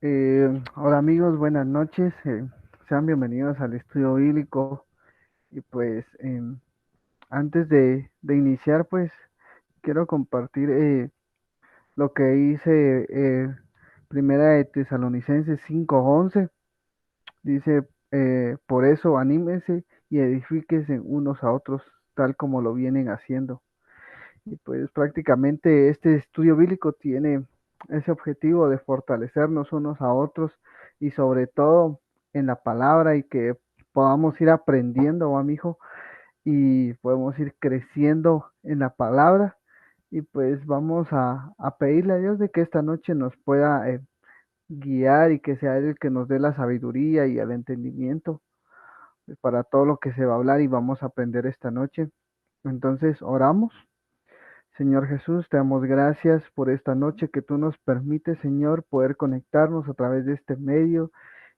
Hola amigos, buenas noches. Sean bienvenidos al estudio bíblico. Y pues antes de iniciar, pues quiero compartir lo que hice Primera de Tesalonicenses 5:11. Dice, por eso anímense y edifíquense unos a otros, tal como lo vienen haciendo. Y pues prácticamente este estudio bíblico tiene ese objetivo de fortalecernos unos a otros y sobre todo en la palabra y que podamos ir aprendiendo, amigo, y podemos ir creciendo en la palabra. Y pues vamos a pedirle a Dios de que esta noche nos pueda guiar y que sea Él el que nos dé la sabiduría y el entendimiento para todo lo que se va a hablar y vamos a aprender esta noche. Entonces, oramos. Señor Jesús, te damos gracias por esta noche que tú nos permites, Señor, poder conectarnos a través de este medio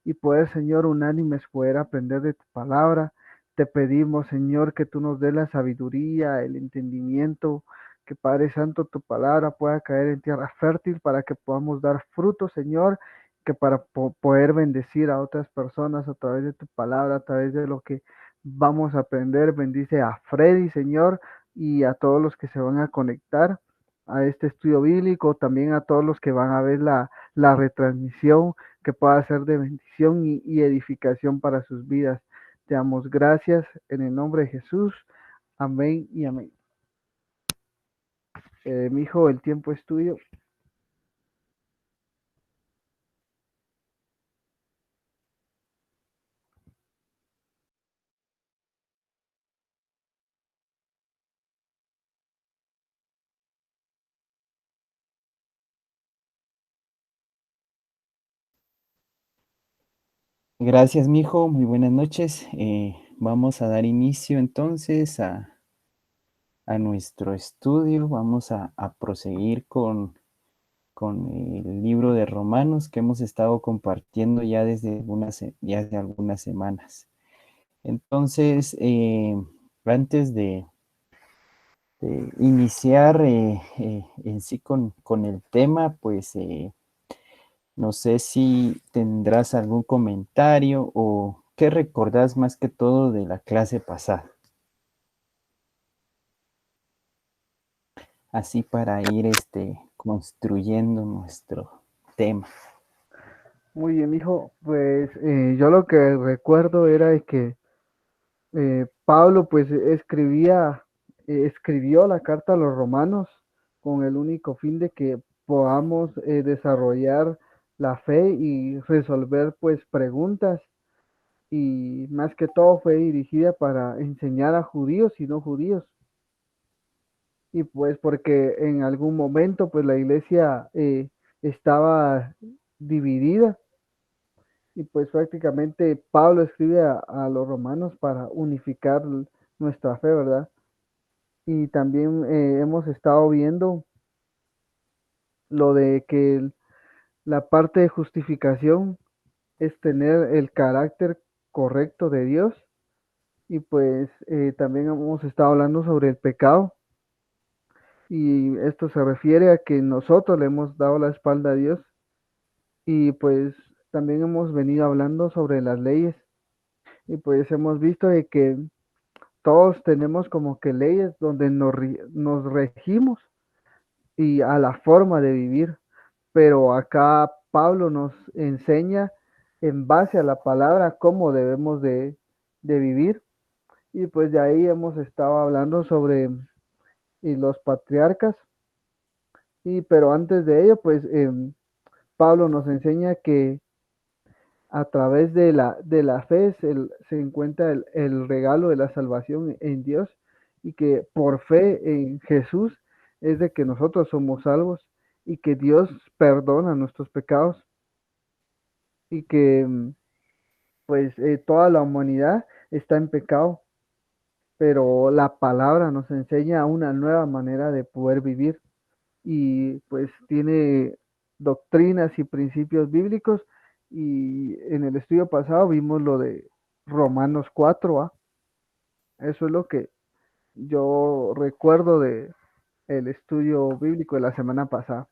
y poder, Señor, unánimes poder aprender de tu palabra. Te pedimos, Señor, que tú nos des la sabiduría, el entendimiento, que Padre Santo, tu palabra pueda caer en tierra fértil para que podamos dar fruto, Señor, que para poder bendecir a otras personas a través de tu palabra, a través de lo que vamos a aprender. Bendice a Freddy, Señor, y a todos los que se van a conectar a este estudio bíblico, también a todos los que van a ver la retransmisión, que pueda ser de bendición y edificación para sus vidas. Te damos gracias en el nombre de Jesús. Amén y amén. Mi hijo, el tiempo es tuyo. Gracias, mijo. Muy buenas noches. Vamos a dar inicio entonces a nuestro estudio. Vamos a proseguir con el libro de Romanos que hemos estado compartiendo ya ya desde algunas semanas. Entonces, antes de iniciar en sí con el tema, pues no sé si tendrás algún comentario o qué recordás más que todo de la clase pasada, así para ir construyendo nuestro tema. Muy bien, hijo. Pues yo lo que recuerdo era de que Pablo pues escribió la carta a los romanos con el único fin de que podamos desarrollar la fe y resolver pues preguntas, y más que todo fue dirigida para enseñar a judíos y no judíos, y pues porque en algún momento pues la iglesia estaba dividida, y pues prácticamente Pablo escribe a los romanos para unificar nuestra fe, ¿verdad? Y también hemos estado viendo lo de que la parte de justificación es tener el carácter correcto de Dios. Y pues también hemos estado hablando sobre el pecado. Y esto se refiere a que nosotros le hemos dado la espalda a Dios. Y pues también hemos venido hablando sobre las leyes. Y pues hemos visto de que todos tenemos como que leyes donde nos regimos y a la forma de vivir. Pero acá Pablo nos enseña en base a la palabra cómo debemos de vivir. Y pues de ahí hemos estado hablando sobre los patriarcas. Y pero antes de ello, pues Pablo nos enseña que a través de la fe se encuentra el regalo de la salvación en Dios, y que por fe en Jesús es de que nosotros somos salvos y que Dios perdona nuestros pecados, y que pues toda la humanidad está en pecado, pero la palabra nos enseña una nueva manera de poder vivir, y pues tiene doctrinas y principios bíblicos, y en el estudio pasado vimos lo de Romanos 4, ¿ah? Eso es lo que yo recuerdo de el estudio bíblico de la semana pasada.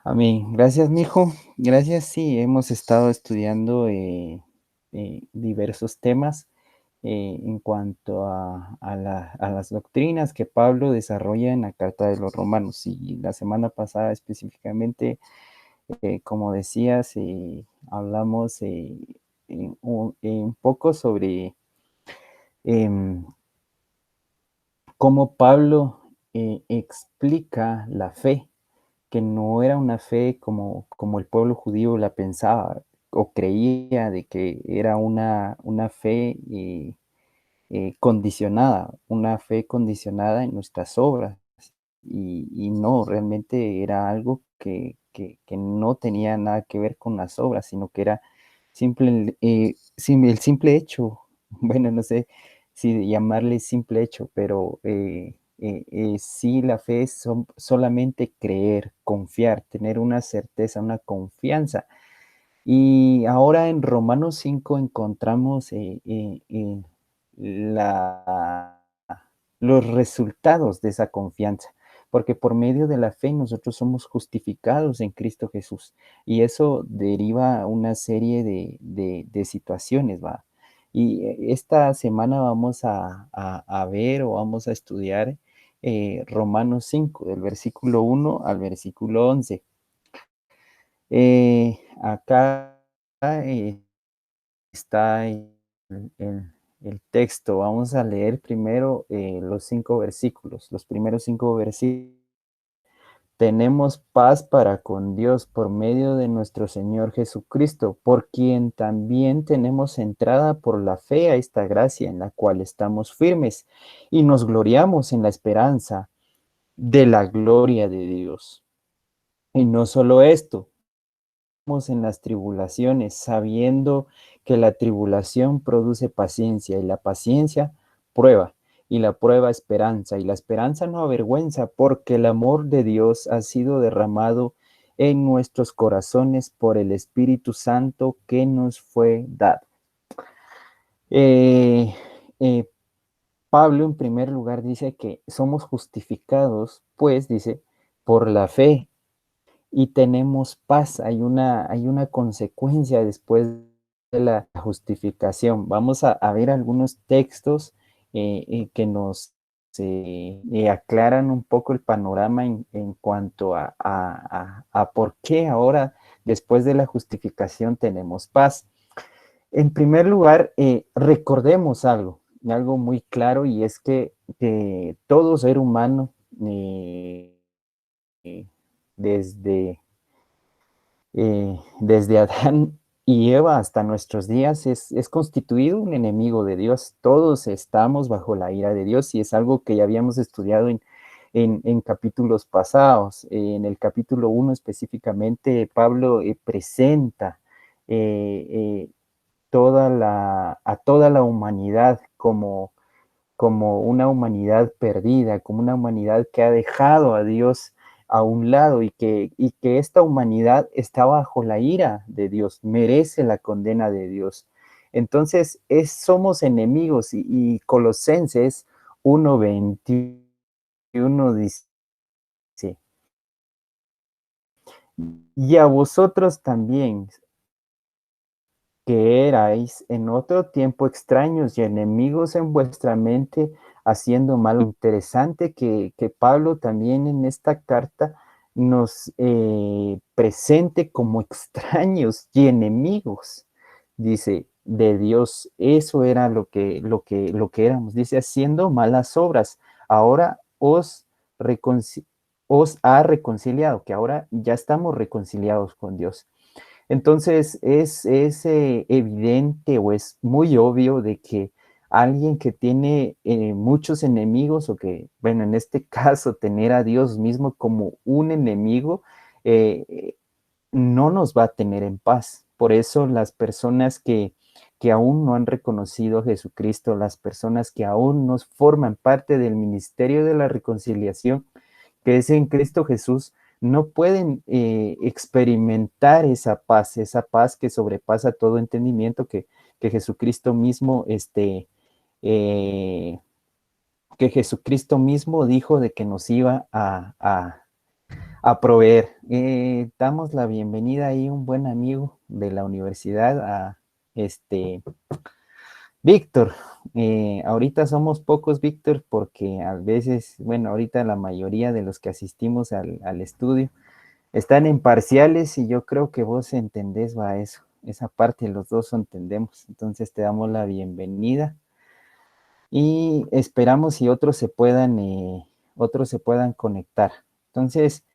Amén. Gracias, mijo. Gracias. Sí, hemos estado estudiando diversos temas en cuanto a las doctrinas que Pablo desarrolla en la Carta de los Romanos. Y la semana pasada específicamente, como decías, hablamos un poco sobre em, cómo Pablo explica la fe, que no era una fe como el pueblo judío la pensaba o creía, de que era una fe condicionada, una fe condicionada en nuestras obras. Y no, realmente era algo que no tenía nada que ver con las obras, sino que era el simple hecho, bueno, no sé si llamarle simple hecho, pero sí, la fe es solamente creer, confiar, tener una certeza, una confianza. Y ahora en Romanos 5 encontramos la, los resultados de esa confianza, porque por medio de la fe nosotros somos justificados en Cristo Jesús, y eso deriva una serie de situaciones, ¿va? Y esta semana vamos a ver o vamos a estudiar Romanos 5, del versículo 1 al versículo 11. Acá está el texto. Vamos a leer primero los 5 versículos. Los primeros 5 versículos. Tenemos paz para con Dios por medio de nuestro Señor Jesucristo, por quien también tenemos entrada por la fe a esta gracia en la cual estamos firmes y nos gloriamos en la esperanza de la gloria de Dios. Y no solo esto, en las tribulaciones, sabiendo que la tribulación produce paciencia, y la paciencia prueba, y la prueba esperanza, y la esperanza no avergüenza, porque el amor de Dios ha sido derramado en nuestros corazones por el Espíritu Santo que nos fue dado. Eh, eh, Pablo en primer lugar dice que somos justificados, pues dice, por la fe, y tenemos paz. Hay una consecuencia después de la justificación. Vamos a ver algunos textos que nos aclaran un poco el panorama en cuanto a por qué ahora, después de la justificación, tenemos paz. En primer lugar, recordemos algo muy claro, y es que todo ser humano, eh, desde desde Adán y Eva hasta nuestros días, es constituido un enemigo de Dios. Todos estamos bajo la ira de Dios, y es algo que ya habíamos estudiado en capítulos pasados. En el capítulo 1 específicamente, Pablo presenta eh, a toda la humanidad como una humanidad perdida, como una humanidad que ha dejado a Dios a un lado, y que esta humanidad está bajo la ira de Dios, merece la condena de Dios. Entonces, somos enemigos, y Colosenses 1:21 dice, y a vosotros también, que erais en otro tiempo extraños y enemigos en vuestra mente, haciendo mal. Interesante que Pablo también en esta carta nos presente como extraños y enemigos, dice, de Dios. Eso era lo que éramos, dice, haciendo malas obras. Ahora os ha reconciliado, que ahora ya estamos reconciliados con Dios. Entonces es evidente, o es muy obvio, de que alguien que tiene muchos enemigos, o que, bueno, en este caso, tener a Dios mismo como un enemigo, eh, no nos va a tener en paz. Por eso las personas que aún no han reconocido a Jesucristo, las personas que aún no forman parte del ministerio de la reconciliación, que es en Cristo Jesús, no pueden experimentar esa paz que sobrepasa todo entendimiento, que Jesucristo mismo, que Jesucristo mismo dijo de que nos iba a proveer. Damos la bienvenida ahí a un buen amigo de la universidad, a Víctor. Ahorita somos pocos, Víctor, porque a veces, bueno, ahorita la mayoría de los que asistimos al estudio están en parciales y yo creo que vos entendés, va, eso, esa parte los dos entendemos. Entonces te damos la bienvenida y esperamos si otros se puedan conectar. Entonces,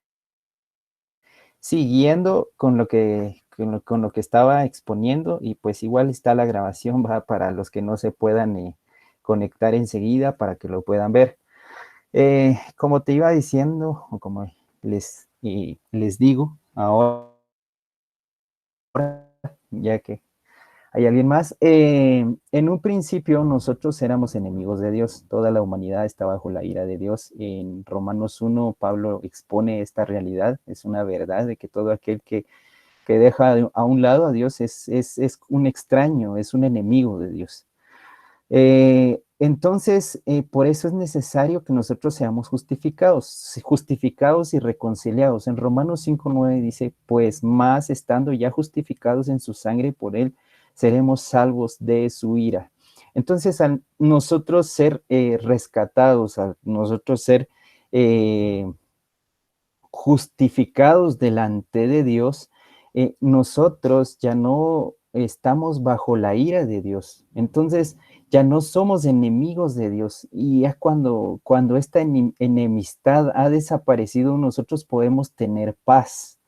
siguiendo con lo que estaba exponiendo, y pues igual está la grabación, va, para los que no se puedan conectar enseguida para que lo puedan ver. Como te iba diciendo, o como les digo ahora, ya que hay alguien más, en un principio nosotros éramos enemigos de Dios, toda la humanidad está bajo la ira de Dios. En Romanos 1, Pablo expone esta realidad, es una verdad de que todo aquel que deja a un lado a Dios es un extraño, es un enemigo de Dios. Entonces, por eso es necesario que nosotros seamos justificados y reconciliados. En Romanos 5:9 dice, pues más estando ya justificados en su sangre, por él seremos salvos de su ira. Entonces, a nosotros ser rescatados, a nosotros ser justificados delante de Dios, nosotros ya no estamos bajo la ira de Dios. Entonces, ya no somos enemigos de Dios. Y es cuando esta enemistad ha desaparecido, nosotros podemos tener paz.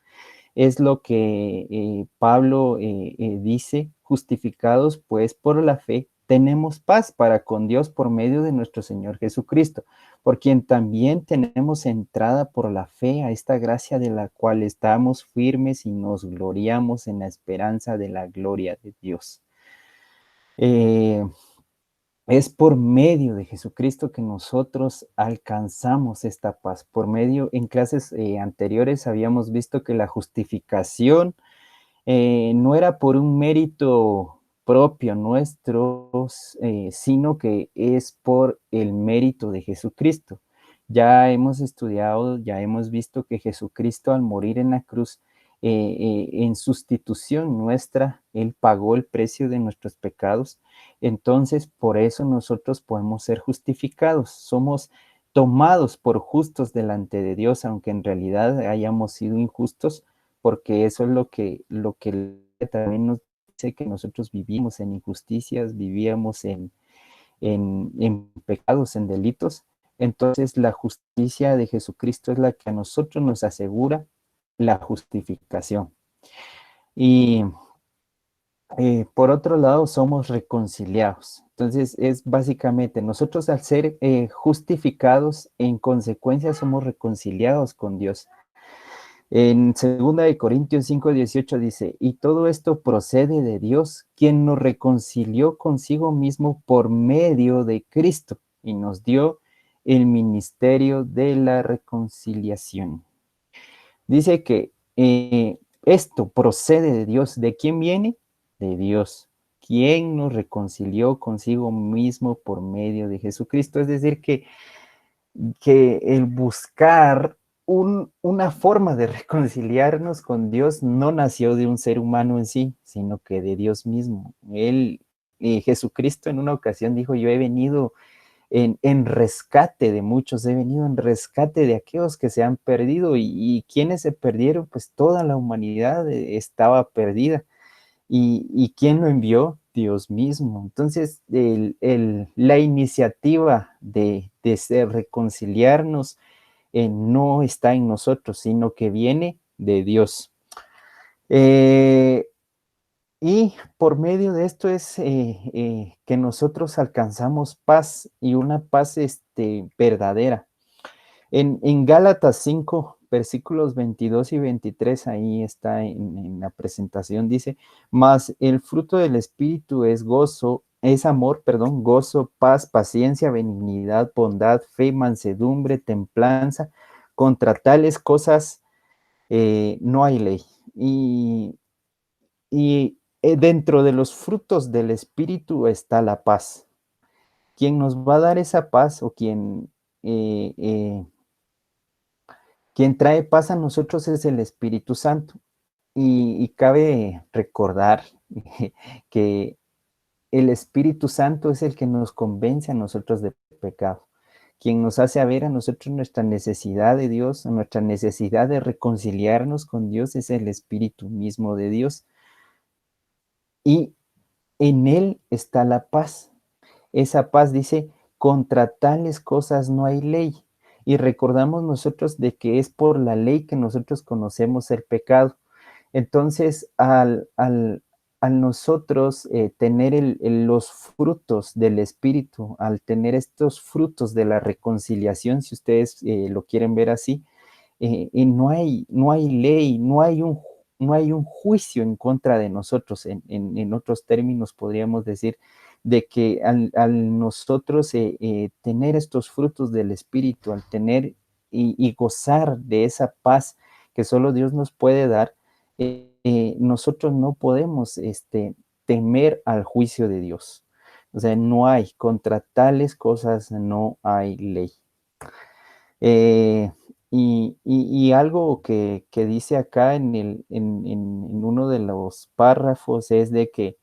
Es lo que Pablo dice, justificados pues por la fe, tenemos paz para con Dios por medio de nuestro Señor Jesucristo, por quien también tenemos entrada por la fe a esta gracia de la cual estamos firmes y nos gloriamos en la esperanza de la gloria de Dios. Es por medio de Jesucristo que nosotros alcanzamos esta paz. Por medio, en clases anteriores habíamos visto que la justificación no era por un mérito propio nuestro, sino que es por el mérito de Jesucristo. Ya hemos estudiado, ya hemos visto que Jesucristo al morir en la cruz, en sustitución nuestra, Él pagó el precio de nuestros pecados. Entonces, por eso nosotros podemos ser justificados. Somos tomados por justos delante de Dios, aunque en realidad hayamos sido injustos, porque eso es lo que también nos dice, que nosotros vivimos en injusticias, vivíamos en pecados, en delitos. Entonces la justicia de Jesucristo es la que a nosotros nos asegura la justificación. Y por otro lado, somos reconciliados. Entonces es básicamente nosotros, al ser justificados, en consecuencia somos reconciliados con Dios. En 2 Corintios 5:18 dice, y todo esto procede de Dios, quien nos reconcilió consigo mismo por medio de Cristo y nos dio el ministerio de la reconciliación. Dice que esto procede de Dios. ¿De quién viene? De Dios, quien nos reconcilió consigo mismo por medio de Jesucristo. Es decir, que el buscar una forma de reconciliarnos con Dios no nació de un ser humano en sí, sino que de Dios mismo. Jesucristo en una ocasión dijo, yo he venido en rescate de muchos, he venido en rescate de aquellos que se han perdido, y quienes se perdieron, pues toda la humanidad estaba perdida. ¿Y quién lo envió? Dios mismo. Entonces, la iniciativa de reconciliarnos no está en nosotros, sino que viene de Dios. Y por medio de esto es que nosotros alcanzamos paz, y una paz verdadera. En Gálatas 5, versículos 22 y 23, ahí está en la presentación, dice, mas el fruto del Espíritu es amor, gozo, paz, paciencia, benignidad, bondad, fe, mansedumbre, templanza. Contra tales cosas no hay ley. Y dentro de los frutos del Espíritu está la paz. ¿Quién nos va a dar esa paz, o quién Quien trae paz a nosotros es el Espíritu Santo. Y cabe recordar que el Espíritu Santo es el que nos convence a nosotros de pecado, quien nos hace ver a nosotros nuestra necesidad de Dios, nuestra necesidad de reconciliarnos con Dios, es el Espíritu mismo de Dios. Y en Él está la paz. Esa paz dice, contra tales cosas no hay ley. Y recordamos nosotros de que es por la ley que nosotros conocemos el pecado. Entonces, al nosotros tener los frutos del Espíritu, al tener estos frutos de la reconciliación, si ustedes lo quieren ver así, y no hay ley, no hay un juicio en contra de nosotros. En otros términos, podríamos decir de que al nosotros tener estos frutos del Espíritu, al tener y gozar de esa paz que solo Dios nos puede dar, nosotros no podemos temer al juicio de Dios. O sea, no hay, contra tales cosas no hay ley. Y algo que dice acá en uno de los párrafos es de que,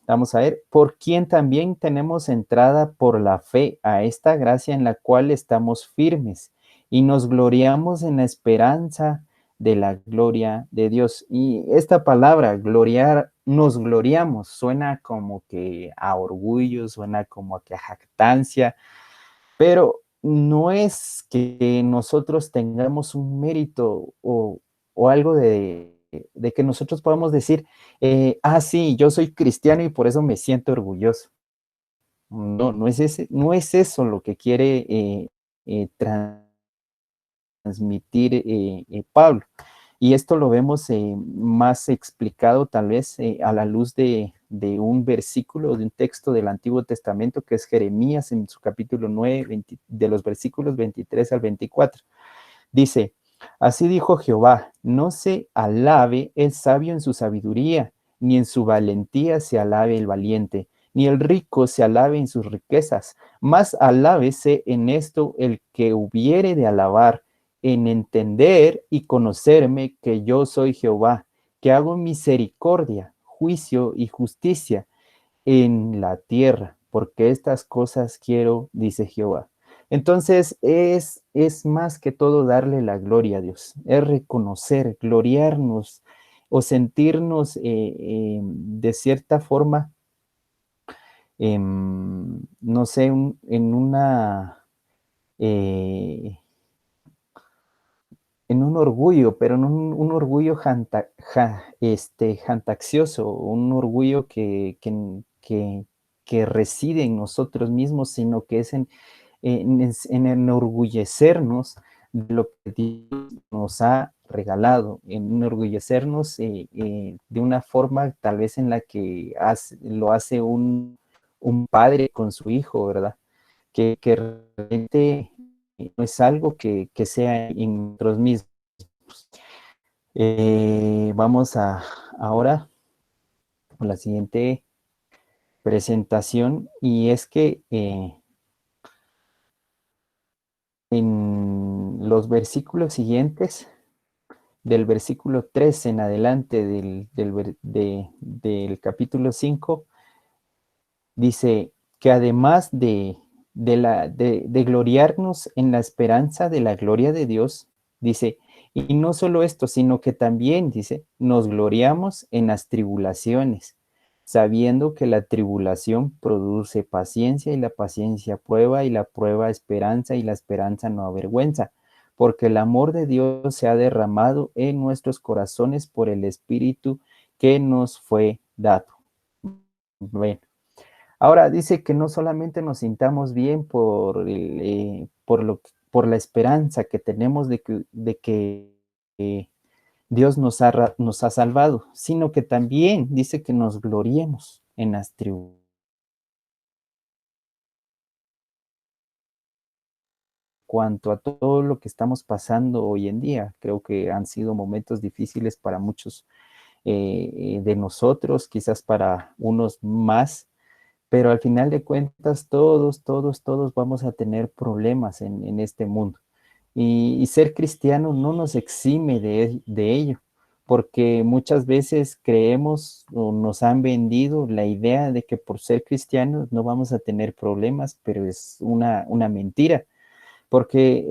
vamos a ver, por quien también tenemos entrada por la fe a esta gracia en la cual estamos firmes y nos gloriamos en la esperanza de la gloria de Dios. Y esta palabra, gloriar, nos gloriamos, suena como que a orgullo, suena como que a jactancia, pero no es que nosotros tengamos un mérito o algo de que nosotros podamos decir, sí, yo soy cristiano y por eso me siento orgulloso. No, no es eso lo que quiere transmitir Pablo. Y esto lo vemos más explicado tal vez a la luz de un versículo, de un texto del Antiguo Testamento, que es Jeremías en su capítulo 9, de los versículos 23 al 24. Dice, así dijo Jehová, no se alabe el sabio en su sabiduría, ni en su valentía se alabe el valiente, ni el rico se alabe en sus riquezas, mas alábese en esto el que hubiere de alabar, en entender y conocerme que yo soy Jehová, que hago misericordia, juicio y justicia en la tierra, porque estas cosas quiero, dice Jehová. Entonces es más que todo darle la gloria a Dios, es reconocer, gloriarnos o sentirnos de cierta forma, no sé, eh, en un orgullo, pero no un orgullo jantaccioso, un orgullo que reside en nosotros mismos, sino que es en enorgullecernos de lo que Dios nos ha regalado, en enorgullecernos de una forma tal vez en la que lo hace un padre con su hijo, ¿verdad? Que realmente no es algo que sea en nosotros mismos. Vamos ahora con la siguiente presentación, y es que en los versículos siguientes, del versículo 3 en adelante del capítulo 5, dice que además de gloriarnos en la esperanza de la gloria de Dios, dice, y no solo esto, sino que también, dice, nos gloriamos en las tribulaciones, sabiendo que la tribulación produce paciencia y la paciencia prueba y la prueba esperanza y la esperanza no avergüenza, porque el amor de Dios se ha derramado en nuestros corazones por el Espíritu que nos fue dado. Bueno, ahora dice que no solamente nos sintamos bien por la esperanza que tenemos de que Dios nos ha salvado, sino que también dice que nos gloriemos en las tribulaciones. Cuanto a todo lo que estamos pasando hoy en día, creo que han sido momentos difíciles para muchos de nosotros, quizás para unos más, pero al final de cuentas todos vamos a tener problemas en este mundo. Y ser cristiano no nos exime de ello, porque muchas veces creemos o nos han vendido la idea de que por ser cristianos no vamos a tener problemas, pero es una mentira, porque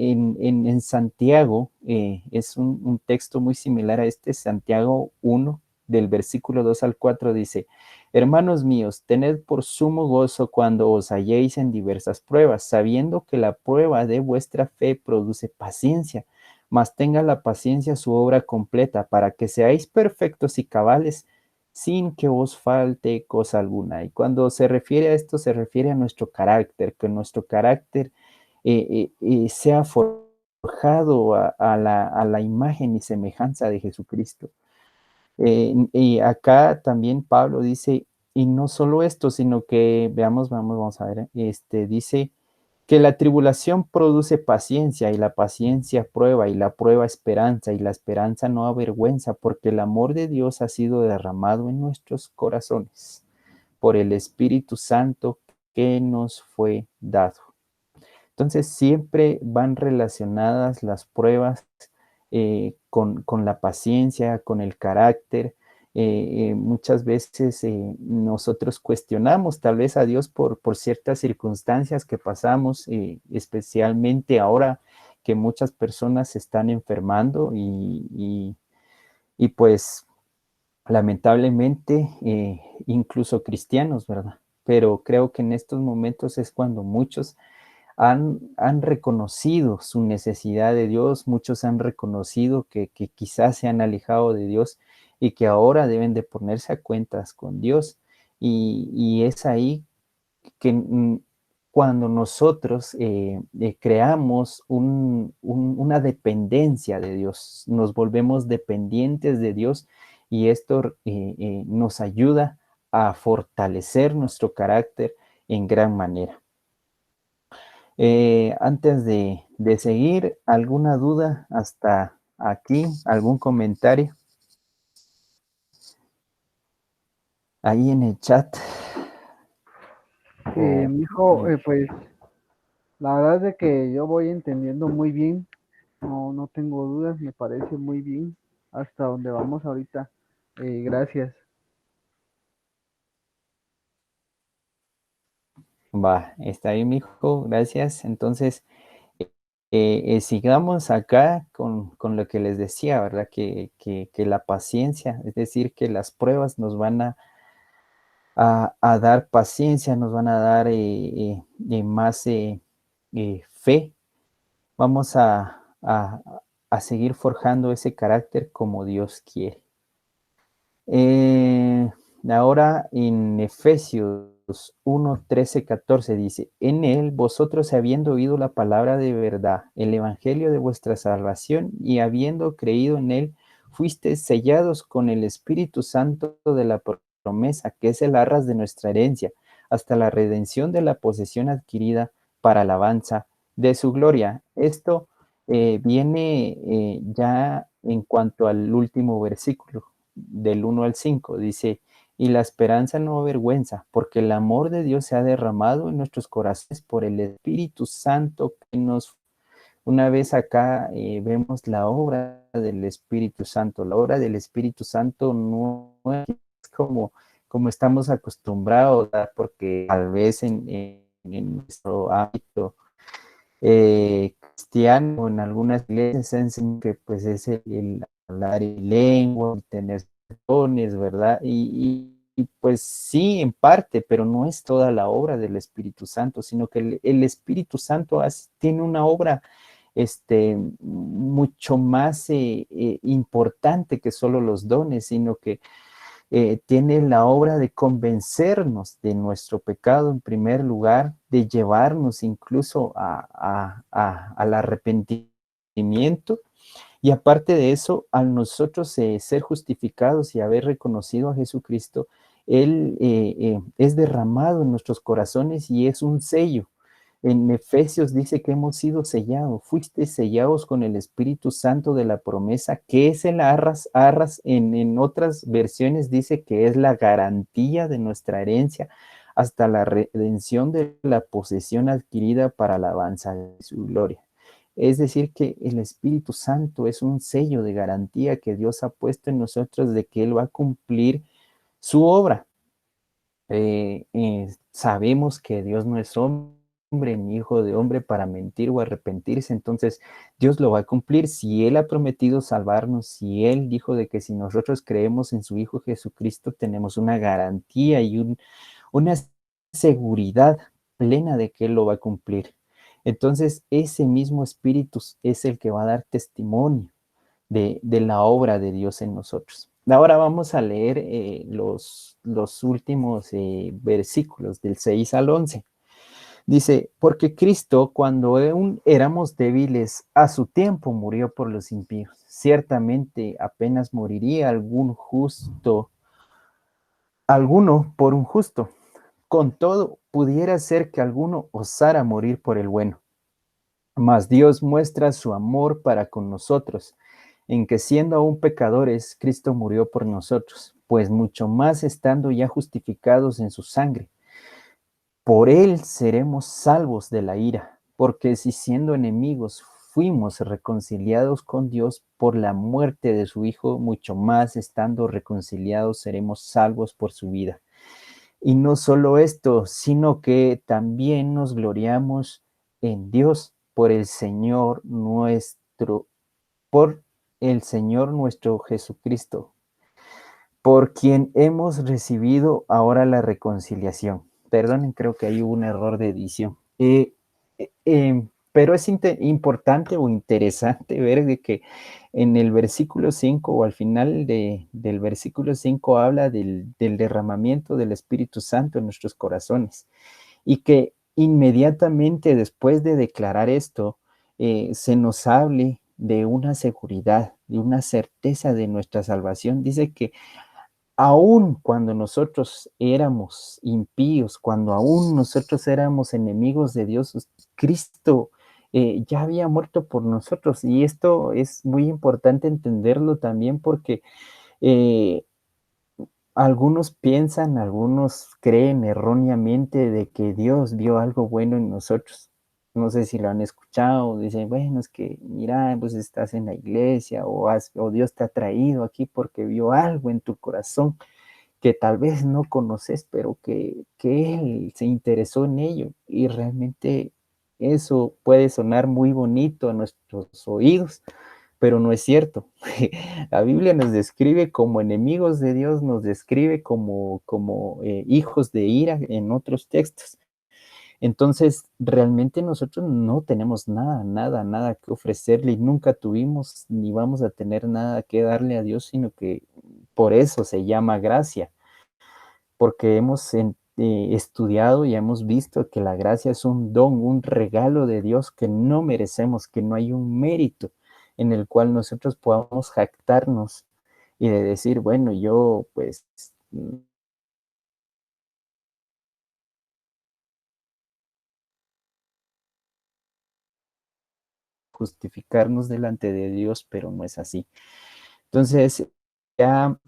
en Santiago es un texto muy similar a este, Santiago 1, del versículo 2 al 4 dice: hermanos míos, tened por sumo gozo cuando os halléis en diversas pruebas, sabiendo que la prueba de vuestra fe produce paciencia, mas tenga la paciencia su obra completa, para que seáis perfectos y cabales, sin que os falte cosa alguna. Y cuando se refiere a esto, se refiere a nuestro carácter, que nuestro carácter sea forjado a la imagen y semejanza de Jesucristo. Y acá también Pablo dice, y no solo esto, sino que, vamos a ver, dice que la tribulación produce paciencia, y la paciencia prueba, y la prueba esperanza, y la esperanza no avergüenza, porque el amor de Dios ha sido derramado en nuestros corazones por el Espíritu Santo que nos fue dado. Entonces siempre van relacionadas las pruebas con la paciencia, con el carácter. Muchas veces nosotros cuestionamos tal vez a Dios por ciertas circunstancias que pasamos, especialmente ahora que muchas personas se están enfermando y pues lamentablemente incluso cristianos, ¿verdad? Pero creo que en estos momentos es cuando muchos han reconocido su necesidad de Dios, muchos han reconocido que quizás se han alejado de Dios y que ahora deben de ponerse a cuentas con Dios. Y es ahí que cuando nosotros creamos una dependencia de Dios, nos volvemos dependientes de Dios, y esto nos ayuda a fortalecer nuestro carácter en gran manera. Antes de seguir, ¿alguna duda hasta aquí? ¿Algún comentario? Ahí en el chat. Mi hijo, pues la verdad es de que yo voy entendiendo muy bien, no tengo dudas, me parece muy bien hasta donde vamos ahorita. Gracias. Va, está bien, mijo, gracias. Entonces, sigamos acá con lo que les decía, ¿verdad? Que la paciencia, es decir, que las pruebas nos van a dar paciencia, nos van a dar más fe. Vamos a seguir forjando ese carácter como Dios quiere. Ahora en Efesios 1, 13, 14 dice: en él vosotros, habiendo oído la palabra de verdad, el evangelio de vuestra salvación, y habiendo creído en él, fuisteis sellados con el Espíritu Santo de la promesa, que es el arras de nuestra herencia, hasta la redención de la posesión adquirida para alabanza de su gloria. Esto viene ya en cuanto al último versículo del 1 al 5, dice: y la esperanza no avergüenza, porque el amor de Dios se ha derramado en nuestros corazones por el Espíritu Santo que nos... Una vez acá vemos la obra del Espíritu Santo. La obra del Espíritu Santo no es como estamos acostumbrados, ¿verdad? Porque tal vez en nuestro ámbito cristiano, en algunas iglesias se enseña que pues es el hablar en lengua, el tener dones, ¿verdad? Pues sí, en parte, pero no es toda la obra del Espíritu Santo, sino que el Espíritu Santo tiene una obra mucho más importante que solo los dones, sino que tiene la obra de convencernos de nuestro pecado en primer lugar, de llevarnos incluso al arrepentimiento, y aparte de eso, al nosotros ser justificados y haber reconocido a Jesucristo, Él es derramado en nuestros corazones y es un sello. En Efesios dice que hemos sido sellados, fuiste sellados con el Espíritu Santo de la promesa, que es el arras, en otras versiones dice que es la garantía de nuestra herencia hasta la redención de la posesión adquirida para alabanza de su gloria. Es decir, que el Espíritu Santo es un sello de garantía que Dios ha puesto en nosotros de que Él va a cumplir su obra. Sabemos que Dios no es hombre ni hijo de hombre para mentir o arrepentirse, entonces Dios lo va a cumplir. Si Él ha prometido salvarnos, si Él dijo de que si nosotros creemos en su Hijo Jesucristo, tenemos una garantía y una seguridad plena de que Él lo va a cumplir. Entonces, ese mismo Espíritu es el que va a dar testimonio de la obra de Dios en nosotros. Ahora vamos a leer los últimos versículos del 6 al 11. Dice, porque Cristo, cuando aún éramos débiles, a su tiempo murió por los impíos. Ciertamente apenas moriría alguno por un justo. Con todo, pudiera ser que alguno osara morir por el bueno. Mas Dios muestra su amor para con nosotros, en que siendo aún pecadores, Cristo murió por nosotros, pues mucho más estando ya justificados en su sangre. Por él seremos salvos de la ira, porque si siendo enemigos fuimos reconciliados con Dios por la muerte de su Hijo, mucho más estando reconciliados seremos salvos por su vida. Y no solo esto, sino que también nos gloriamos en Dios por el Señor nuestro Jesucristo, por quien hemos recibido ahora la reconciliación. Perdonen, creo que hay un error de edición. Pero es importante o interesante ver de que en el versículo 5 o al final del versículo 5 habla del derramamiento del Espíritu Santo en nuestros corazones y que inmediatamente después de declarar esto, se nos hable de una seguridad, de una certeza de nuestra salvación. Dice que aún cuando nosotros éramos impíos, cuando aún nosotros éramos enemigos de Dios, Cristo ya había muerto por nosotros. Y esto es muy importante entenderlo también porque eh, algunos piensan, algunos creen erróneamente de que Dios vio algo bueno en nosotros. No sé si lo han escuchado, dicen, bueno, es que mira, pues estás en la iglesia o Dios te ha traído aquí porque vio algo en tu corazón que tal vez no conoces, pero que Él se interesó en ello. Y realmente eso puede sonar muy bonito a nuestros oídos, pero no es cierto. La Biblia nos describe como enemigos de Dios, nos describe como hijos de ira en otros textos. Entonces, realmente nosotros no tenemos nada que ofrecerle y nunca tuvimos ni vamos a tener nada que darle a Dios, sino que por eso se llama gracia, porque hemos estudiado y hemos visto que la gracia es un don, un regalo de Dios que no merecemos, que no hay un mérito en el cual nosotros podamos jactarnos y de decir, bueno, yo pues justificarnos delante de Dios, pero no es así. Entonces, ya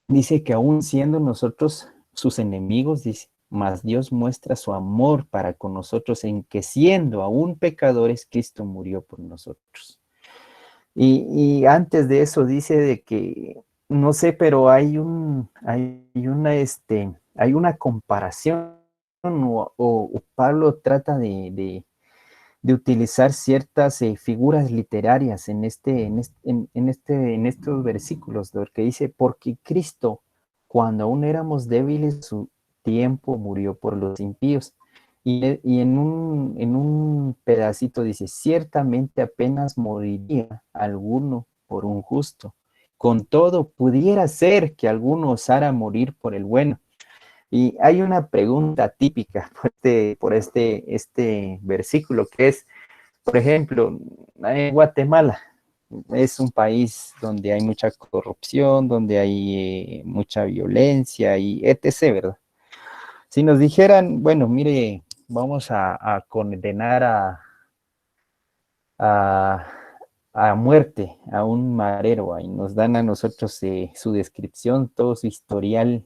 dice que aún siendo nosotros sus enemigos, dice, mas Dios muestra su amor para con nosotros en que siendo aún pecadores, Cristo murió por nosotros. Y antes de eso dice de que, no sé, pero hay una comparación o Pablo trata de utilizar ciertas figuras literarias en estos versículos, porque dice, porque Cristo, cuando aún éramos débiles, su tiempo murió por los impíos. Y en un pedacito dice, ciertamente apenas moriría alguno por un justo. Con todo, pudiera ser que alguno osara morir por el bueno. Y hay una pregunta típica por este versículo que es, por ejemplo, en Guatemala es un país donde hay mucha corrupción, donde hay mucha violencia y etc., ¿verdad? Si nos dijeran, bueno, mire, vamos a condenar a, a muerte a un marero y nos dan a nosotros su descripción, todo su historial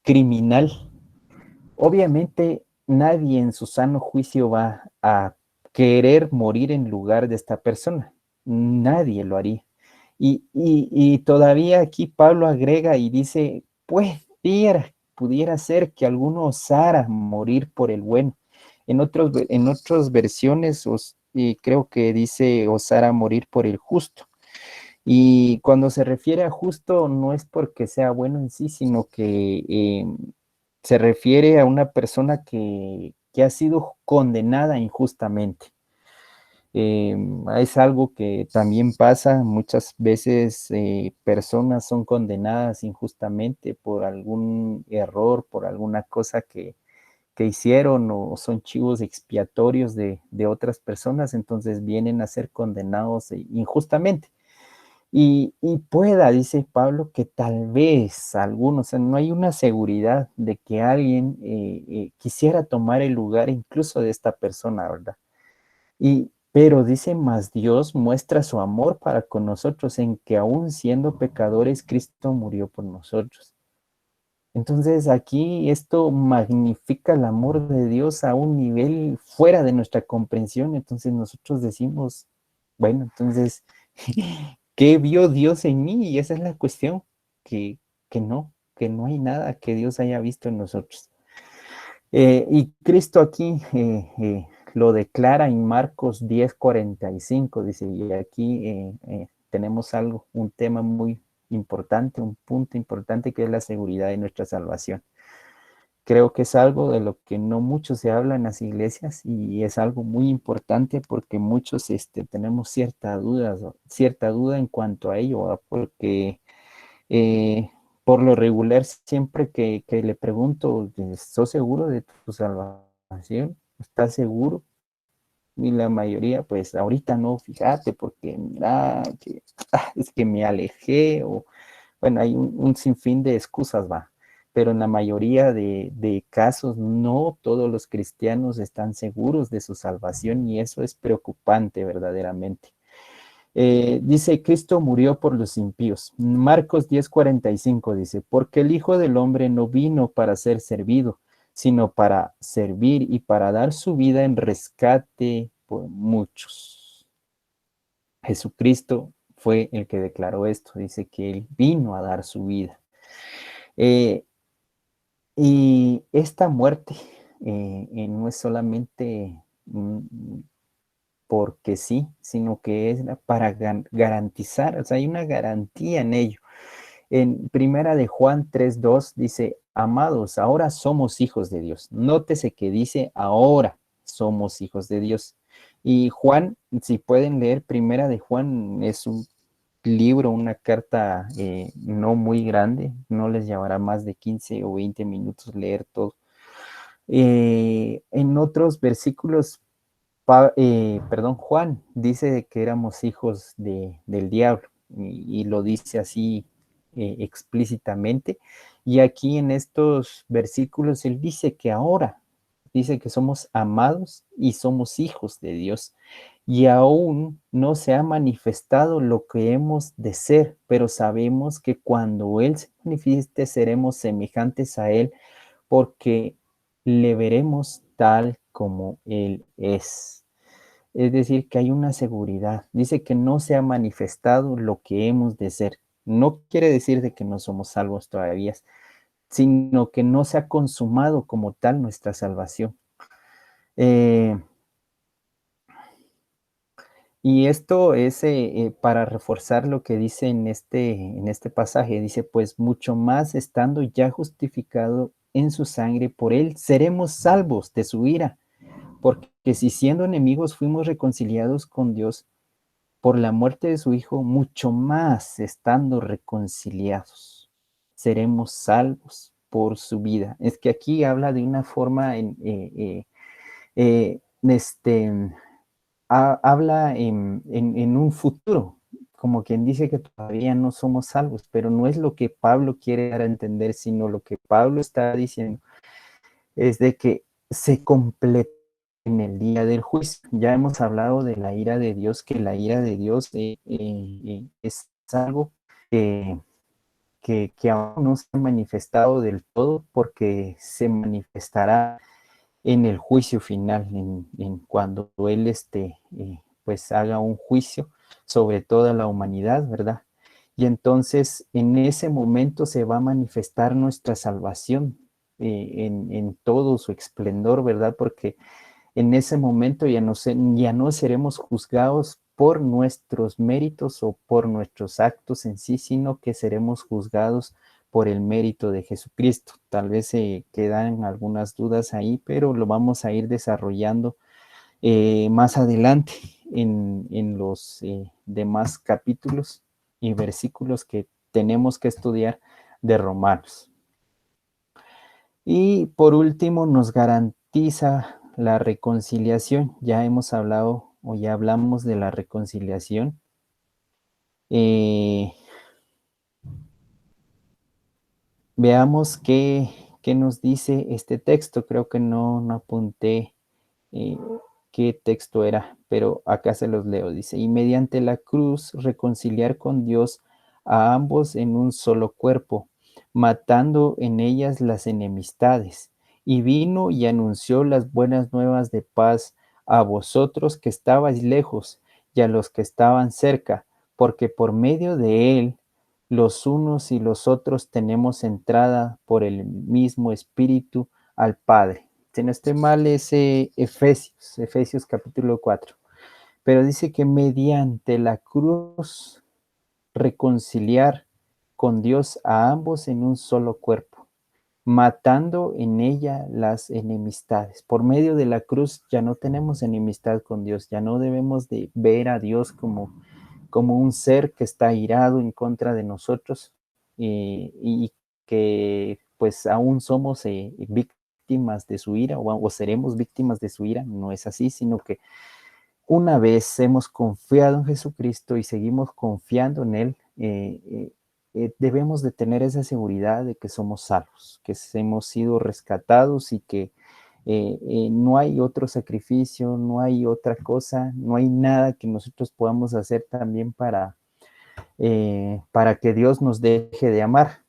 criminal. Obviamente nadie en su sano juicio va a querer morir en lugar de esta persona. Nadie lo haría. Y todavía aquí Pablo agrega y dice, pues pudiera ser que alguno osara morir por el bueno. En otras versiones creo que dice osara morir por el justo. Y cuando se refiere a justo no es porque sea bueno en sí, sino que se refiere a una persona que ha sido condenada injustamente. Es algo que también pasa, muchas veces personas son condenadas injustamente por algún error, por alguna cosa que hicieron o son chivos expiatorios de otras personas, entonces vienen a ser condenados injustamente. Y pueda, dice Pablo, que tal vez algunos, o sea, no hay una seguridad de que alguien quisiera tomar el lugar incluso de esta persona, ¿verdad? Pero dice, más Dios muestra su amor para con nosotros en que aún siendo pecadores, Cristo murió por nosotros. Entonces aquí esto magnifica el amor de Dios a un nivel fuera de nuestra comprensión. Entonces nosotros decimos, bueno, entonces, ¿qué vio Dios en mí? Y esa es la cuestión, que, que no hay nada que Dios haya visto en nosotros. Y Cristo aquí lo declara en Marcos 10:45, dice, y aquí tenemos algo, un tema muy importante, un punto importante que es la seguridad de nuestra salvación. Creo que es algo de lo que no mucho se habla en las iglesias y es algo muy importante porque muchos tenemos cierta duda en cuanto a ello, ¿verdad? Porque por lo regular, siempre que le pregunto, ¿estás seguro de tu salvación? ¿Estás seguro? Y la mayoría, pues ahorita no, fíjate, porque mira, es que me alejé, o bueno, hay un sinfín de excusas, va. Pero en la mayoría de casos, no todos los cristianos están seguros de su salvación y eso es preocupante verdaderamente. Dice, Cristo murió por los impíos. Marcos 10:45 dice, porque el Hijo del Hombre no vino para ser servido, sino para servir y para dar su vida en rescate por muchos. Jesucristo fue el que declaró esto, dice que Él vino a dar su vida. Eh, y esta muerte no es solamente porque sí, sino que es para garantizar, o sea, hay una garantía en ello. En Primera de Juan 3:2 dice, amados, ahora somos hijos de Dios. Nótese que dice, ahora somos hijos de Dios. Y Juan, si pueden leer Primera de Juan, es un libro, una carta no muy grande, no les llevará más de 15 o 20 minutos leer todo. En otros versículos Juan dice que éramos hijos del diablo y lo dice así explícitamente. Y aquí en estos versículos él dice que ahora, dice que somos amados y somos hijos de Dios. Y aún no se ha manifestado lo que hemos de ser, pero sabemos que cuando Él se manifieste seremos semejantes a Él porque le veremos tal como Él es. Es decir, que hay una seguridad. Dice que no se ha manifestado lo que hemos de ser. No quiere decir de que no somos salvos todavía, sino que no se ha consumado como tal nuestra salvación. Eh, y esto es para reforzar lo que dice en este pasaje. Dice, pues mucho más estando ya justificado en su sangre, por él seremos salvos de su ira. Porque si siendo enemigos fuimos reconciliados con Dios por la muerte de su Hijo, mucho más estando reconciliados, seremos salvos por su vida. Es que aquí habla de una forma habla en un futuro, como quien dice que todavía no somos salvos, pero no es lo que Pablo quiere dar a entender, sino lo que Pablo está diciendo es de que se completa en el día del juicio. Ya hemos hablado de la ira de Dios, que la ira de Dios es algo que aún no se ha manifestado del todo porque se manifestará en el juicio final, en cuando Él pues haga un juicio sobre toda la humanidad, ¿verdad? Y entonces en ese momento se va a manifestar nuestra salvación en todo su esplendor, ¿verdad? Porque en ese momento ya no seremos juzgados por nuestros méritos o por nuestros actos en sí, sino que seremos juzgados por el mérito de Jesucristo. Tal vez se quedan algunas dudas ahí, pero lo vamos a ir desarrollando más adelante en los demás capítulos y versículos que tenemos que estudiar de Romanos. Y por último, nos garantiza la reconciliación. Ya hemos hablado o ya hablamos de la reconciliación. Veamos qué nos dice este texto. Creo que no apunté eh, qué texto era, pero acá se los leo. Dice, y mediante la cruz reconciliar con Dios a ambos en un solo cuerpo, matando en ellas las enemistades. Y vino y anunció las buenas nuevas de paz a vosotros que estabais lejos y a los que estaban cerca, porque por medio de él los unos y los otros tenemos entrada por el mismo Espíritu al Padre. Si no estoy mal, es Efesios capítulo 4. Pero dice que mediante la cruz reconciliar con Dios a ambos en un solo cuerpo, matando en ella las enemistades. Por medio de la cruz ya no tenemos enemistad con Dios, ya no debemos de ver a Dios como un ser que está irado en contra de nosotros y que pues aún somos víctimas de su ira o seremos víctimas de su ira. No es así, sino que una vez hemos confiado en Jesucristo y seguimos confiando en Él, debemos de tener esa seguridad de que somos salvos, que hemos sido rescatados y que no hay otro sacrificio, no hay otra cosa, no hay nada que nosotros podamos hacer también para que Dios nos deje de amar,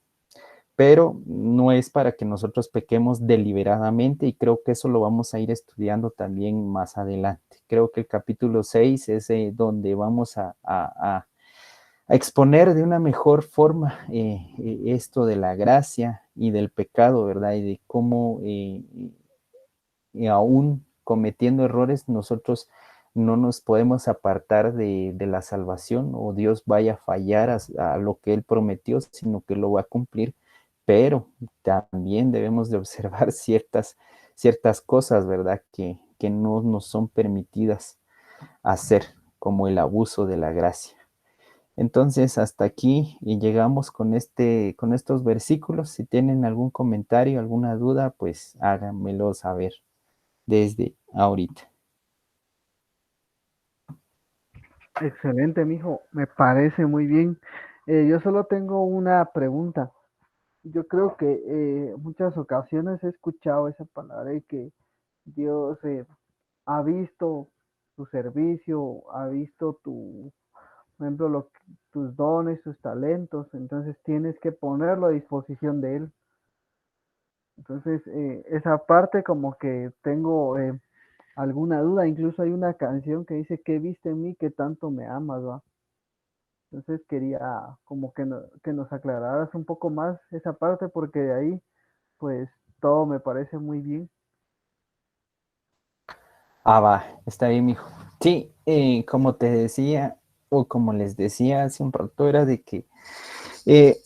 pero no es para que nosotros pequemos deliberadamente y creo que eso lo vamos a ir estudiando también más adelante. Creo que el capítulo 6 es donde vamos a exponer de una mejor forma esto de la gracia y del pecado, ¿verdad? Y de cómo aún cometiendo errores nosotros no nos podemos apartar de la salvación o Dios vaya a fallar a lo que Él prometió, sino que lo va a cumplir, pero también debemos de observar ciertas cosas, ¿verdad? Que no nos son permitidas hacer, como el abuso de la gracia. Entonces, hasta aquí y llegamos con estos versículos. Si tienen algún comentario, alguna duda, pues háganmelo saber desde ahorita. Excelente, mijo, me parece muy bien. Yo solo tengo una pregunta. Yo creo que muchas ocasiones he escuchado esa palabra de que Dios ha visto tu servicio, ha visto por ejemplo, tus dones, tus talentos, entonces tienes que ponerlo a disposición de Él. Entonces, esa parte como que tengo alguna duda, incluso hay una canción que dice, ¿qué viste en mí que tanto me amas, va? Entonces quería como que, que nos aclararas un poco más esa parte porque de ahí, pues, todo me parece muy bien. Ah, va, está bien, mijo. Sí, como te decía, o como les decía hace un rato, era de que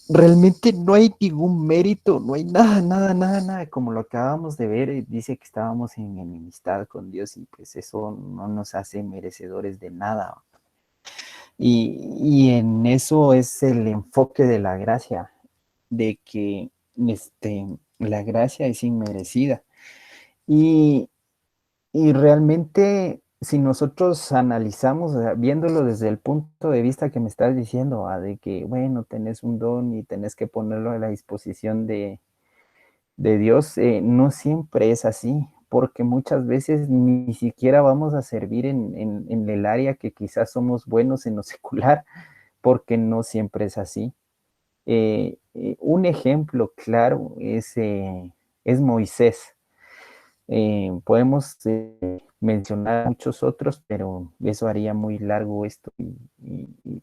realmente no hay ningún mérito, no hay nada, como lo acabamos de ver, dice que estábamos en enemistad con Dios y pues eso no nos hace merecedores de nada. Y en eso es el enfoque de la gracia, de que la gracia es inmerecida. Y, y realmente, si nosotros analizamos, o sea, viéndolo desde el punto de vista que me estás diciendo, de que, bueno, tenés un don y tenés que ponerlo a la disposición de Dios, no siempre es así, porque muchas veces ni siquiera vamos a servir en el área que quizás somos buenos en lo secular, porque no siempre es así. Un ejemplo claro es Moisés. Podemos mencionar muchos otros, pero eso haría muy largo esto.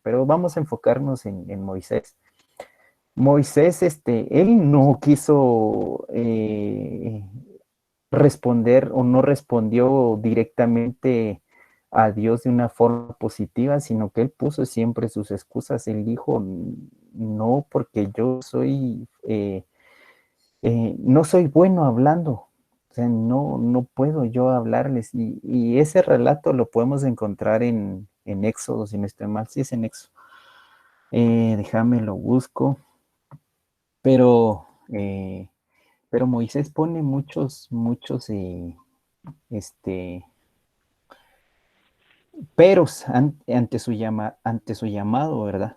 Pero vamos a enfocarnos en Moisés. Moisés, él no quiso responder o no respondió directamente a Dios de una forma positiva, sino que él puso siempre sus excusas. Él dijo, no, porque yo no soy bueno hablando, o sea, no puedo yo hablarles. Y ese relato lo podemos encontrar en Éxodo, si no estoy mal, sí es en Éxodo. Déjame lo busco, pero, eh, pero Moisés pone muchos este, peros ante su llamado, ¿verdad?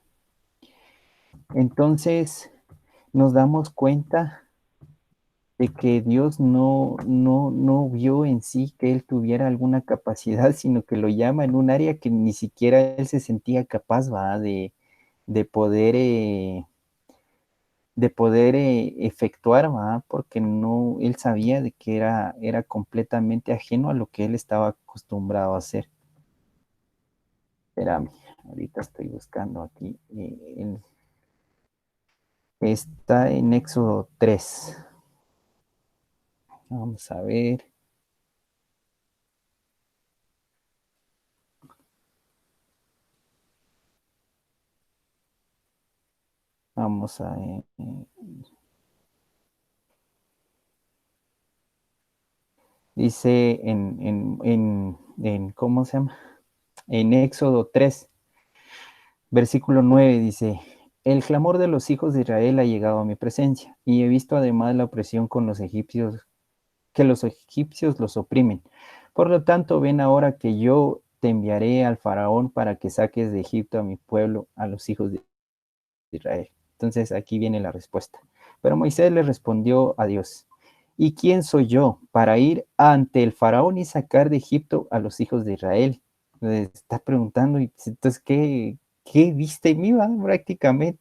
Entonces nos damos cuenta de que Dios no vio en sí que él tuviera alguna capacidad, sino que lo llama en un área que ni siquiera él se sentía capaz, ¿va? De poder, efectuar, ¿va? Porque no, él sabía de que era completamente ajeno a lo que él estaba acostumbrado a hacer. Espérame, ahorita estoy buscando aquí. Está en Éxodo 3. Vamos a ver. Vamos a... dice ¿cómo se llama? En Éxodo 3, versículo 9, dice, el clamor de los hijos de Israel ha llegado a mi presencia, y he visto además la opresión con los egipcios, que los egipcios los oprimen. Por lo tanto, ven ahora que yo te enviaré al faraón para que saques de Egipto a mi pueblo, a los hijos de Israel. Entonces aquí viene la respuesta. Pero Moisés le respondió a Dios, ¿y quién soy yo para ir ante el faraón y sacar de Egipto a los hijos de Israel? Está preguntando, entonces, ¿qué viste en mí, va? Prácticamente.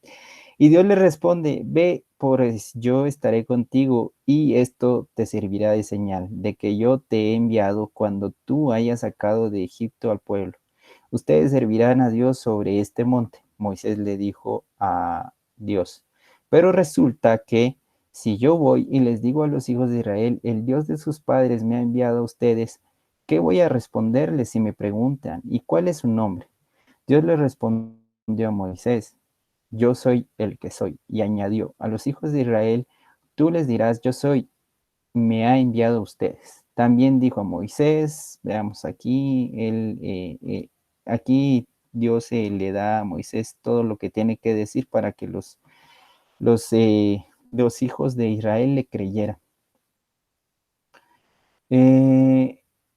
Y Dios le responde, ve, pues yo estaré contigo y esto te servirá de señal de que yo te he enviado cuando tú hayas sacado de Egipto al pueblo. Ustedes servirán a Dios sobre este monte. Moisés le dijo a Dios, pero resulta que si yo voy y les digo a los hijos de Israel, el Dios de sus padres me ha enviado a ustedes, ¿qué voy a responderles si me preguntan? ¿Y cuál es su nombre? Dios le respondió a Moisés, yo soy el que soy. Y añadió, a los hijos de Israel, tú les dirás, yo soy, me ha enviado a ustedes. También dijo a Moisés, veamos aquí, aquí Dios le da a Moisés todo lo que tiene que decir para que los, los hijos de Israel le creyeran.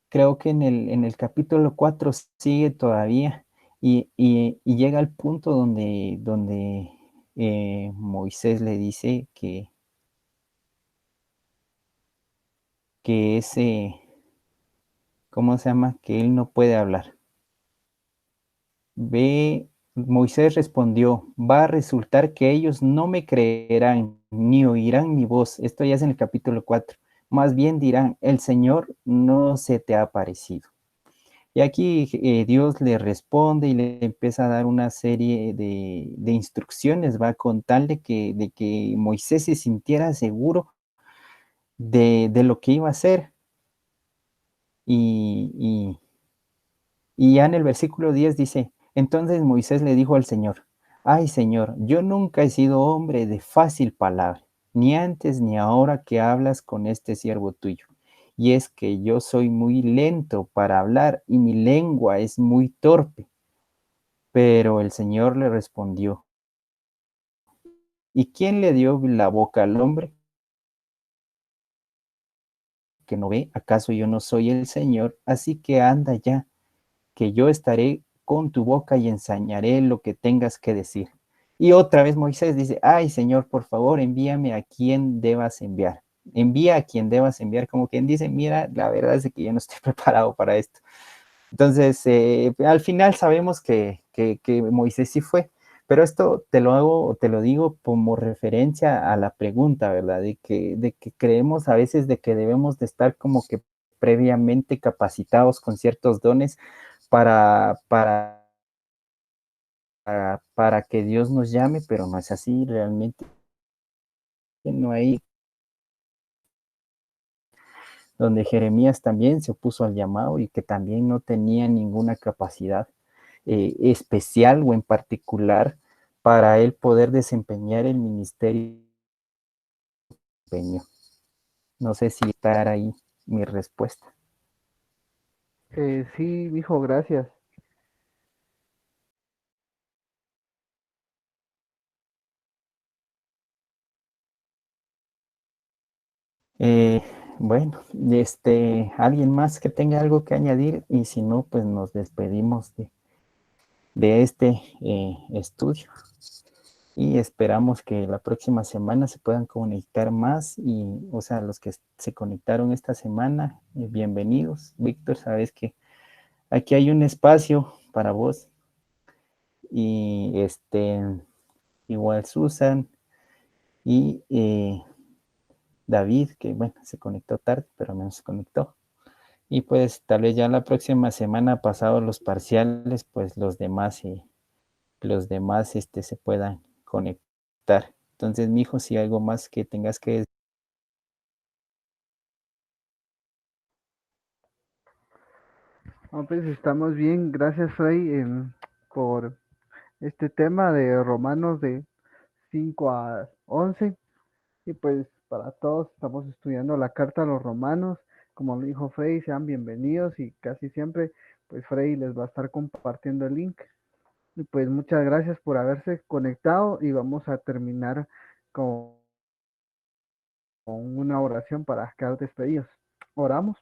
Creo que en el capítulo 4 sigue todavía y llega al punto donde Moisés le dice que ese, ¿cómo se llama? Que él no puede hablar. Moisés respondió, va a resultar que ellos no me creerán ni oirán mi voz. Esto ya es en el capítulo 4. Más bien dirán, el Señor no se te ha aparecido. Y aquí Dios le responde y le empieza a dar una serie de instrucciones, va con tal de que Moisés se sintiera seguro de lo que iba a hacer. Y ya en el versículo 10 dice, entonces Moisés le dijo al Señor, ay Señor, yo nunca he sido hombre de fácil palabra, ni antes ni ahora que hablas con este siervo tuyo. Y es que yo soy muy lento para hablar y mi lengua es muy torpe. Pero el Señor le respondió, ¿y quién le dio la boca al hombre que no ve? ¿Acaso yo no soy el Señor? Así que anda ya, que yo estaré con tu boca y enseñaré lo que tengas que decir. Y otra vez Moisés dice, ay Señor, por favor, envíame a quien debas enviar. Envía a quien debas enviar, como quien dice, mira, la verdad es que yo no estoy preparado para esto. Entonces, al final sabemos que Moisés sí fue, Pero esto te lo hago, o te lo digo como referencia a la pregunta, ¿verdad? De que creemos a veces de que debemos de estar como que previamente capacitados con ciertos dones para que Dios nos llame, pero no es así, realmente no hay, donde Jeremías también se opuso al llamado y que también no tenía ninguna capacidad especial o en particular para él poder desempeñar el ministerio. No sé si estar ahí mi respuesta. Sí, hijo, gracias. Eh, bueno, alguien más que tenga algo que añadir y si no, pues nos despedimos de este estudio y esperamos que la próxima semana se puedan conectar más y, o sea, los que se conectaron esta semana, bienvenidos. Víctor, sabes que aquí hay un espacio para vos y igual Susan y David, que bueno, se conectó tarde, pero al menos se conectó. Y pues tal vez ya la próxima semana, pasados los parciales, pues los demás se puedan conectar. Entonces, mi hijo, si hay algo más que tengas que decir. No, pues estamos bien. Gracias, Frey, por este tema de Romanos de 5 a 11. Y pues para todos estamos estudiando la carta a los romanos. Como lo dijo Frey, sean bienvenidos y casi siempre pues Frey les va a estar compartiendo el link. Y pues muchas gracias por haberse conectado y vamos a terminar con una oración para quedar despedidos. Oramos.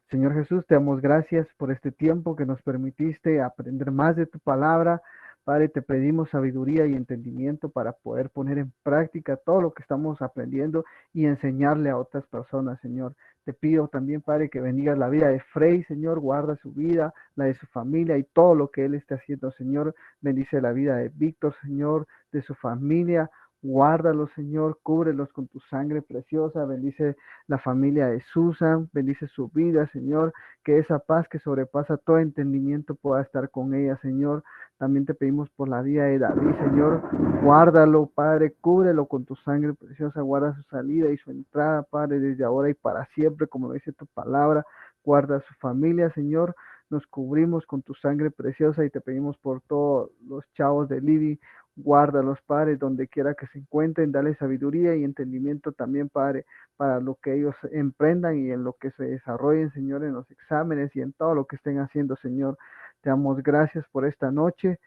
Señor Jesús, te damos gracias por este tiempo que nos permitiste aprender más de tu palabra. Padre, te pedimos sabiduría y entendimiento para poder poner en práctica todo lo que estamos aprendiendo y enseñarle a otras personas, Señor. Te pido también, Padre, que bendigas la vida de Frey, Señor, guarda su vida, la de su familia y todo lo que él esté haciendo, Señor. Bendice la vida de Víctor, Señor, de su familia. Guárdalos, Señor, cúbrelos con tu sangre preciosa. Bendice la familia de Susan, bendice su vida, Señor, que esa paz que sobrepasa todo entendimiento pueda estar con ella, Señor. También te pedimos por la vida de David, Señor, guárdalo, Padre, cúbrelo con tu sangre preciosa, guarda su salida y su entrada, Padre, desde ahora y para siempre, como lo dice tu palabra, guarda a su familia, Señor. Nos cubrimos con tu sangre preciosa y te pedimos por todos los chavos de Libby, guárdalos, Padre, donde quiera que se encuentren, dale sabiduría y entendimiento también, Padre, para lo que ellos emprendan y en lo que se desarrollen, Señor, en los exámenes y en todo lo que estén haciendo, Señor. Te damos gracias por esta noche.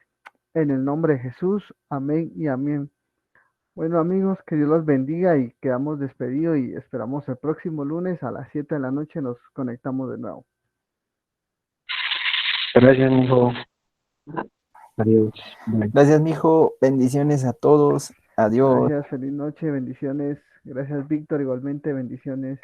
En el nombre de Jesús. Amén y amén. Bueno, amigos, que Dios los bendiga y quedamos despedidos y esperamos el próximo lunes a las 7 de la noche nos conectamos de nuevo. Gracias, mijo. Adiós. Bye. Gracias, mijo. Bendiciones a todos. Adiós. Gracias, feliz noche, bendiciones. Gracias, Víctor, igualmente, bendiciones.